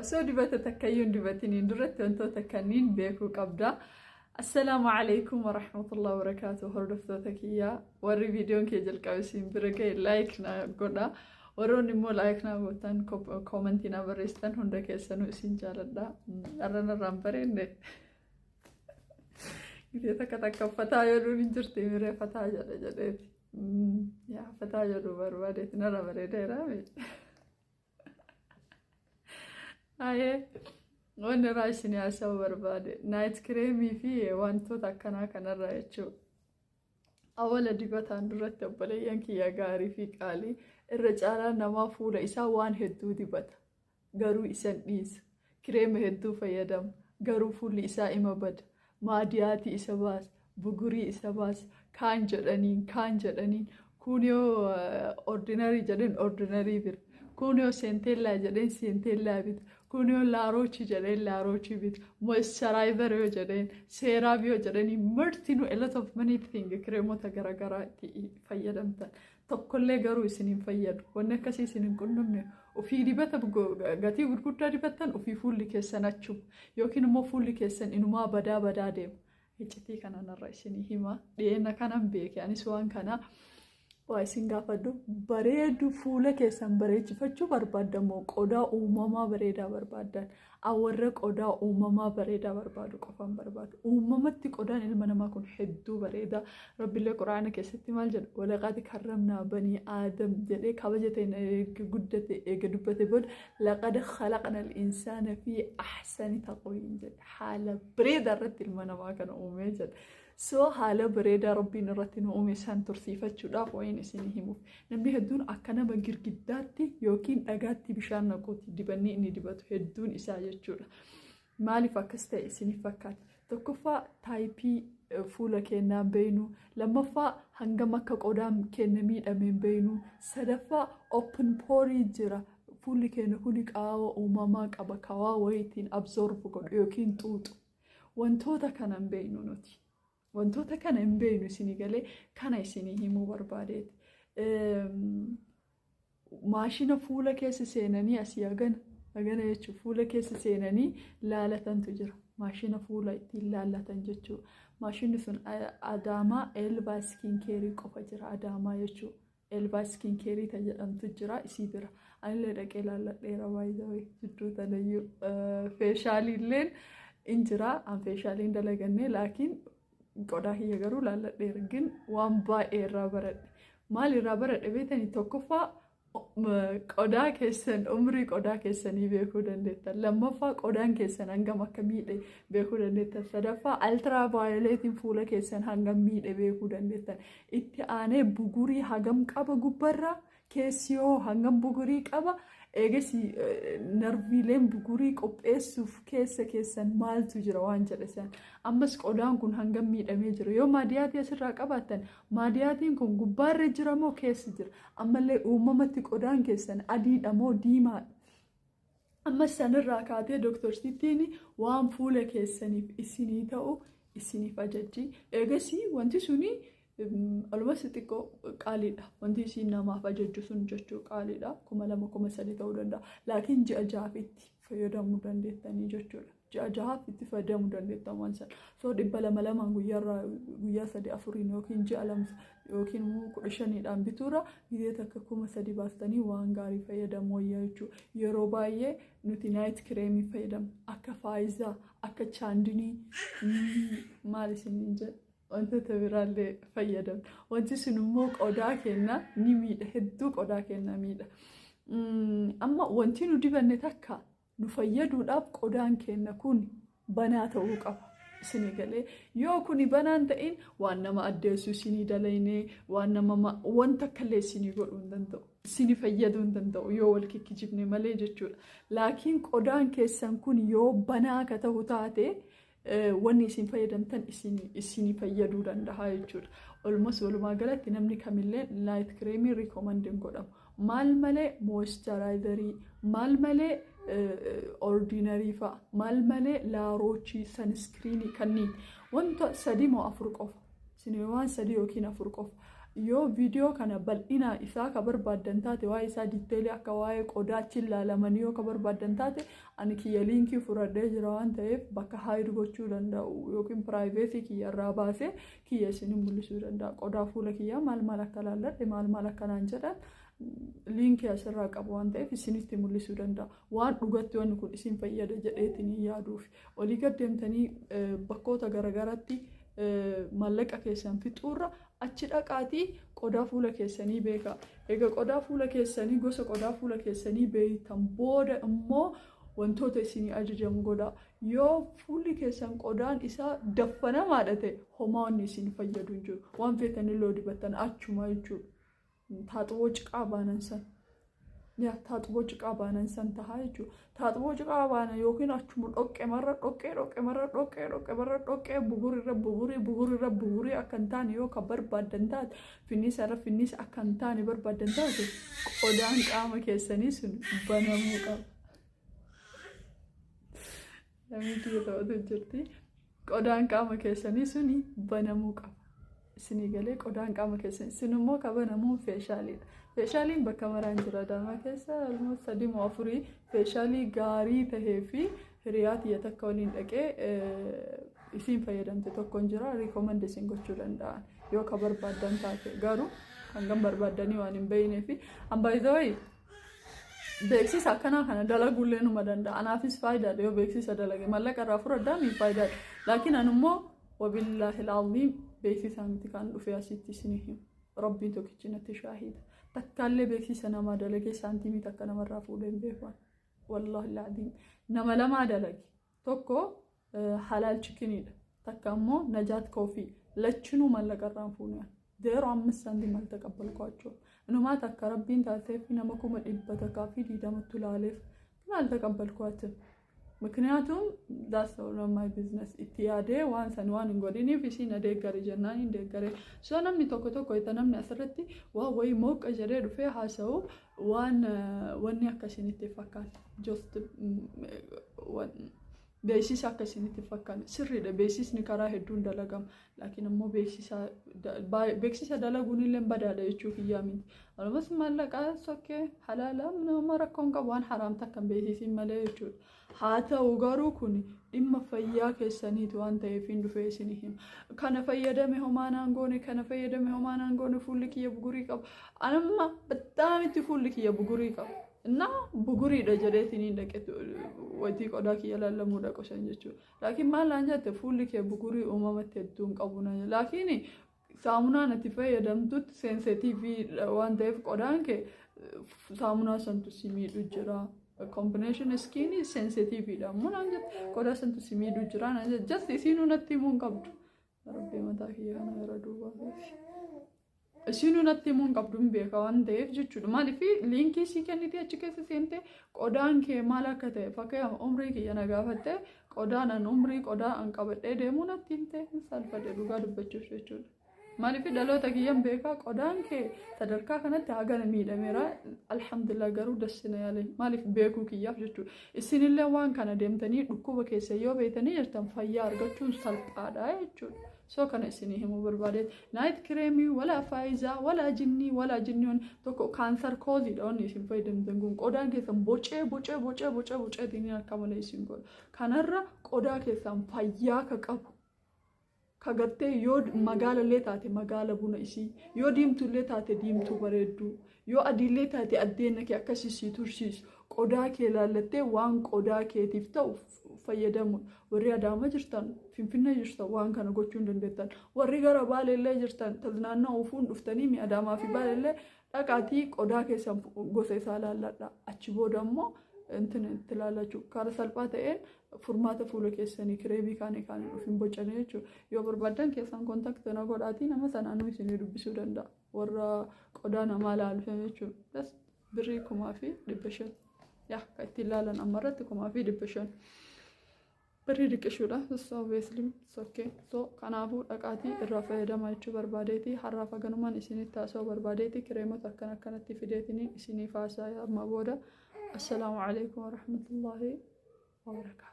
osoo dibata takkayyuun dibatiniin duratti wantoota kanniin beekuu qabda. Assalaamu alaykum wa rahmatullahi wa barakaatuh. Hordoftoota kiyyaa warri viidiyoon kee jalqabisiin bira ga'e laayik na godha. Warroonni immoo laayik na gootan koomentii na barreessitan hunda keessanuu isin jaaladha. Arranarraan bareenne gidee takka fataa jedhuun hin jirti miree fataa jedheeti. Yaa fataa jedhu barbaadeeti narra bareedeera. Ayee wanni raashin yaasa'u barbaade naayit kireemii fi wantoota akkanaa kanarraa jechuudha. Awwaala dibataan duratti obboleeyyan kiyya gaarii fi qaalii irra caalaa namaa fuula isaa waan hedduu dibata. Garuu isan dhiisa. Kireema hedduu fayyadama. Garuu fuulli isaa ima bada. Maadiyaatii isa baasa. Bugurii isa baasa. Kaan jedhaniin kun yoo ordinarii jedhan ordinarii bira. Kun yoo seentellaa jedhan seentellaa bita. Kun yoo laaroochi jedhan laaroochi bita. Moisturizer yoo jedhan seeraaf yoo jedhanii martinuu a lot of many things kireemota garaagaraa itti fayyadamtan. Tokkollee garuu isin hin fayyadu. Wanni akkasii isin hin qunnamne ofii dibata gatii gurguddaa dibattan ofii fuulli keessan achuma yookiin immoo fuulli keessan inumaa badaa deema. Iccitii kanarra isin hima dhiyeenya kanan beeke anis waan kana waa isin gaafadhu bareedu fuula keessan bareechifachuu barbaadamoo qodaa uumamaa bareedaa barbaadan awwarra qodaa uumamaa bareedaa barbaadu qofan barbaadu uumamatti qodaan ilma namaa kun hedduu bareeda rabbilee quraana keessatti maal jedha walaqad karramnaa banii aadam jedhee kabajateen guddate eega dubbate booda laqad khalaqnal insaana fi ahsani taqwiim jedha haala bareedaa irratti ilma namaa kana uumee jedha. So haala bareedaa rabbiin irratti nu uume isaan tursiifachuudhaaf wayin isin himuuf namni hedduun akka nama girgiddaatti yookiin dhagaatti bishaan naquutti dibanni inni dibatu hedduun isaa jechuudha. Maaliif akkas ta'e isiniif fakkaata? Tokkoffaa taayipii fuula keenyaa beeynu, lammaffaa hangam akka qodaan keenya miidhameen beeynu, sadaffaa open poorii jira. Fuulli keenya kuni qaawwa uumamaa qaba kawaa wayitiin absorb godhu yookiin xuuxu. Wantoota kanan beeynu nuti. Wantoota kana hin beeknu isinii galee kana isinii himuu barbaadeeti. Maashina fuula keessa seenanii asii hagana jechuudha. Fuula keessa seenanii laalatantu jira. Maashina fuula ittiin laalatan jechuudha. Maashinni sun Adaamaa Elvaa Skinkeerii qofa jira. Adaamaa jechuudha. Elvaa Skinkeerii ta jedhamtu jira isii bira. Anillee dhaqee laalladheera waayizawee jidduu talayyuu feeshaaliilleen in jira. An feeshaaliin dalagannee laakiin qodaa kiyya garuu laalladheera gin waan baay'ee irraa baradhe. Maal irraa baradhe beetanii tokkoffaa qodaa keessan umrii qodaa keessanii beekuu dandeettan. Lammaffaa qodaan keessan hangam akka miidhe beekuu dandeettan. Sadaffaa altiraaቫayooleetiin fuula keessan hangam miidhe beekuu dandeettan. Itti aanee bugurii hagam qaba gubbarraa keessi yoo hangam bugurii qaba. Eegasi narviileen bugurii qopheessuuf keessan maaltu jira waan jedhasan ammas qodaan kun hangam miidhamee jira yoo maadiyaatii asirraa qabaatan maadiyaatiin kun gubbaarra jira moo keessa jira ammallee uumamatti qodaan keessan adiidha moo diimaadha ammas sanirraa kaatee dooktorsiittiin waan fuula keessaniif isinii ta'u isiniif ajajji eegasi wanti suni almas xiqqoo qaaliidha. Wanti isin namaaf ajajju sun jechuu qaaliidha. 2,000 ta'uu danda'a. Laakiin ji'a jahaatti fayyadamuu dandeettanii jechuudha. Ji'a jahaatti fayyadamuu dandeettan waan sana. So 200 guyyaa 3-4 yookiin ji'a 2 yookiin 15dhaan bituura gidee takka 3,000 baastanii waan gaarii fayyadamuu wayyaa jechuudha. Yeroo baay'ee nuti naayit kireemii fayyadamna. Akka faayizaa, akka chaandinii maal isiniin jedha. Wantoota biraallee fayyadamna. Wanti sun immoo qodaa keenya ni miidha. Hedduu qodaa keenya miidha. Amma wanti nu dibanne takka nu fayyaduudhaaf qodaan keenya kun banaa ta'uu qaba. Isinii galee yoo kuni banaan ta'in waan nama addeessu isinii dalaynee waan nama wanta akkallee isinii godhuu hin danda'u. Isinii fayyaduu hin danda'u yoo wal kikkijibne malee jechuudha. Laakiin qodaan keessan kun yoo banaa akka ta'u taate wanni isin fayyadamtan isinii fayyaduu danda'a jechuudha. Olmas walumaa galatti namni kamillee naayit kireemii rikoomandin godhamu. Maal malee moisturizerii, maal malee ordinarii fa'a, maal malee laaroochii, sanskiriinii kanniin wanta 3 moo 4 qofa. Isin waan 3 yookiin 4 qofa. yoo viidiyoo kana bal'ina isaa ka barbaadan taate waa'ee isaa diiteelii akka waa'ee qodaachi ilaalamanii yoo ka barbaadan taate ani kiyya liinkii fudhadhee jira waan ta'eef bakka haayid gochuu danda'u yookiin piraayiveesii kiyya irraa baasee kiyya isin mul'isuu danda'a qodaa fuula kiyyaa maal akka laalladhe maal akkanaan jedhan liinkii asirraa qabu waan ta'eef isinitti mul'isuu danda'a waan dhugatti wanni kun isin fayyada jedheetiin yaaduuf olii gad deemtanii bakkoota garagaraatti mallaqa keessan fixuurra achi dhaqaatii qodaa fuula keessanii beeka egaa qodaa fuula keessanii gosa qodaa fuula keessanii beektan booda immoo wantoota isinii ajajamu godha yoo fuulli keessan qodaan isaa daffanamaadha ta'e homaa wanni isin fayyadu hin jiru waan feetanii loo dibattan achuma jechuudha. Taatoo ciqaa baanan san yaa taatoo ciqaa baanan san tahaa jechuudha. Taatoo ciqaa baanan yookiin achuma dhoqqee marra dhoqqee bugurii akka hin taane yoo ka barbaadan taate finniisa akka hin taane barbaadan taate qodaan qaama keessanii sun banamuu qaba. Namni ta'utu jirti qodaan qaama keessanii suni banamuu qaba. Isinii galee qodaan qaama keessanii isin immoo kabanamuun feeshaaliidha. Feeshaaliin bakka maraan jira daamaa keessa almost 3-4 feeshaalii gaarii tahee fi hiriyaa tiyya takka waliin dhaqee isin fayyadamte tokkoon jira rikomendeeshin gochuu danda'an yoo ka barbaadan taate garuu hangam barbaadanii waan hin beeknee fi ambaayizawii beeksisa akkanaa kana dalaguullee numa danda'a. Anaafis faayidaadha yoo beeksisa dalage mallaqa irraa fudhadhaan faayidaadha. Laakiin anummoo wabillaahi al'aazim beeksisa miti kan dhufee asitti isiniif rabbiin tokkichi natti shaahida. Takkaallee beeksisa namaa dalagee saantimii takka namarraa fuudhee hin beekan. Wallaahi al'aazim nama lamaa dalage tokko halaal chikiniidha takka immoo najaat koofii lachinuu mallaqa irraan fuudhan. 0.5 saantii mal taqabbalኳቸው እኑማ takka rabbiin taateef nama 100 takkaa fi 20 laaleef maal taqabbalkwaatin ምክንያቱም that's all of my business itti yaadee waan san waan hin godhiniif isiin adeeggare jennaan hin deeggare soo namni tokko itti namni asirratti waa wayii mooqa jedhee dhufee haasa'u waan wanni akkasinitti fakkaata just beeksisa akkasinitti fakkaata sirriidha beeksisni karaa hedduun dalagama laakiin immoo beeksisa dalaguun illee badaadha jechuu kiyyaa miti almas maallaqaa sokkee halaala nama rakkoon qabu waan haraamta akka beeksisiin malee jechuudha. Haa ta'u garuu kun dhimma fayyaa keessaniiti waan ta'eef hin dhufee isinii hima. Kana fayyadame homaanaan goone fuulli kiyya bugurii qaba. Anamma bataamitti fuulli kiyya bugurii qaba. Innaa buguriidha jedheetiin hin dhaqetu wayitii qodaa kiyya laallamuudha qosan jechuudha. Laakiin maalaan jette fuulli kiyya bugurii uumamatti hedduun qabu na laakiin saamunaan itti fayyadamtutti sensitiivii waan ta'eef qodaan kee saamunaa santu si miidhu jira. Combination skin is sensitive da munan qoda santu simidu jirana just isinu natti mun qabdu rabbi mata kiya kana yaradu ba isinu natti mun qabdu beeka waan ta'eef jechuudha maaliif liinkii si kennite achi keessa seente qodaan kee maal akka ta'e fakkeenya umrii kiyya nagaafatte qodaan an umrii qodaa an qabadhee deemuu natti himte salphate dhugaa dubbachuuf jechuudha. Maaliif dhaloota kiyyan beekaa qodaan kee sadarkaa kanatti hagana miidhameera alhamdulillah garuu dassina yaale maaliif beekuu kiyyaaf jechuudha. Isinillee waan kana deemtanii dhukkuba keessa yoo beektanii jirtan fayyaa argachuun salphaadha jechuudha. Soo kana isinii himuu barbaade naayit kireemii wala faayizaa wala jinniin tokko kaansar kooziidha wanni isin fayyadamtan kun qodaan keessan bocee diiniin akka malee isin godha. Kanarra qodaa keessan fayyaa ka qabu. Kagartee yoo magaalallee taate magaala buna isii yoo diimtuullee taate diimtuu bareeddu yoo adiillee taate addeena kee akkasii tursiisu qodaa kee laallattee waan qodaa keetiif ta'u fayyadamu warri Adaama jirtan Finfinnee jirtan waan kana gochuu hin dandeettan warri gara Baaleellee jirtan naannoo ufuun dhuftanii mi Adaamaa fi Baaleellee dhaqaatii qodaa keessan gosa isaa laalladha achi booda immoo itti laallachuu karaa salphaa ta'een furmaata fuula keessanii kireemii kaanii dhufin bocanii jechuudha. Yoo barbaadan keessan kontaktii na godhaatii nama sanaan isinii dubbisuu danda'a. Warra qodaa namaa laaluufame jechuudha. Birrii 1,500. Yaa kan ittiin laalan ammarratti 1,500. Birrii dhiqishuudha. So obviously sokkee. So kanaafuu dhaqaatii irraa fayyadamaa jechuu barbaadeetii har'aa faganumaan isinitti taasisuu barbaadeetii kireemota akkanatti fideetiniin isiniif haasaa amma booda. Assalaamu alaikum wa rahmatullahi wa barakatuh.